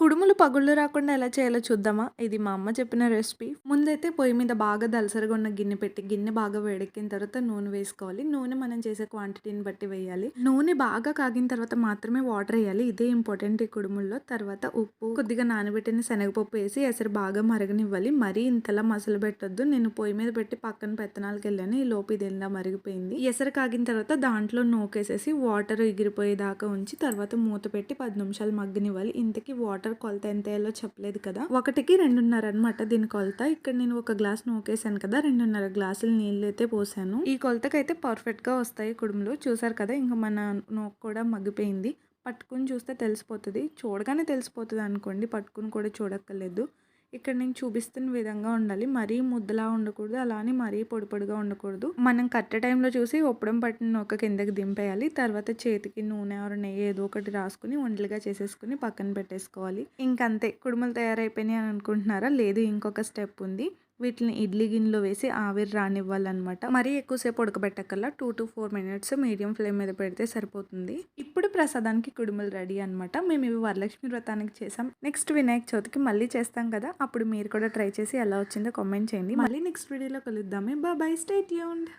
కుడుములు పగుళ్ళు రాకుండా ఎలా చేయాలో చూద్దామా? ఇది మా అమ్మ చెప్పిన రెసిపీ. ముందైతే పొయ్యి మీద బాగా దలసరిగా ఉన్న గిన్నె పెట్టి, గిన్నె బాగా వేడెక్కిన తర్వాత నూనె వేసుకోవాలి. నూనె మనం చేసే క్వాంటిటీని బట్టి వేయాలి. నూనె బాగా కాగిన తర్వాత మాత్రమే వాటర్ ఎయ్యాలి. ఇదే ఇంపార్టెంట్ ఈ కుడుముల్లో. తర్వాత ఉప్పు, కొద్దిగా నానబెట్టిన శనగపప్పు వేసి ఎసరు బాగా మరగనివ్వాలి. మరీ ఇంతలా మసలబెట్టొద్దు. నేను పొయ్యి మీద పెట్టి పక్కన పెత్తనాలకెళ్ళాను. ఈలోపు ఇది ఇలా మరిగిపోయింది. ఎసరు కాగిన తర్వాత దాంట్లో నూకేసేసి వాటర్ ఎగిరిపోయేదాకా ఉంచి తర్వాత మూత పెట్టి 10 నిమిషాలు మగ్గనివ్వాలి. ఇంతకీ వాటర్ కొలత ఎంత వేయాలో చెప్పలేదు కదా. 1కి 2:30 అనమాట దీని కొలత. ఇక్కడ నేను ఒక గ్లాస్ నూకేసాను కదా, 2:30 గ్లాసులు నీళ్ళు అయితే పోసాను. ఈ కొలతకైతే పర్ఫెక్ట్ గా వస్తాయి కుడుములు. చూసారు కదా, ఇంకా మన నూక కూడా మగ్గిపోయింది. పట్టుకుని చూస్తే తెలిసిపోతుంది. చూడగానే తెలిసిపోతుంది అనుకోండి, పట్టుకుని కూడా చూడక్కర్లేదు. ఇక్కడ నేను చూపిస్తున్న విధంగా ఉండాలి. మరీ ముద్దలా ఉండకూడదు, అలానే మరీ పొడి పొడిగా ఉండకూడదు. మనం కరెక్ట్ టైంలో చూసి ఉప్పడం పట్టిన నూక కిందకి దింపేయాలి. తర్వాత చేతికి నూనె ఆర్ నెయ్యి ఏదో ఒకటి రాసుకుని ఉండలుగా చేసేసుకుని పక్కన పెట్టేసుకోవాలి. ఇంకంతే, కుడుములు తయారైపోయినాయి అని అనుకుంటున్నారా? లేదు, ఇంకొక స్టెప్ ఉంది. వీటిని ఇడ్లీ గిన్నెలో వేసి ఆవిరి రానివ్వాలన్నమాట. మరీ ఎక్కువసేపు ఉడకబెట్టకల్లా 2 to 4 minutes మీడియం ఫ్లేమ్ మీద పెడితే సరిపోతుంది. ఇప్పుడు ప్రసాదానికి కుడుములు రెడీ అనమాట. మేము ఇవి వరలక్ష్మి వ్రతానికి చేసాం. నెక్స్ట్ వినాయక చవితికి మళ్ళీ చేస్తాం కదా, అప్పుడు మీరు కూడా ట్రై చేసి ఎలా వచ్చిందో కామెంట్ చేయండి. మళ్ళీ నెక్స్ట్ వీడియోలో కలుద్దామే. Bye, stay tuned.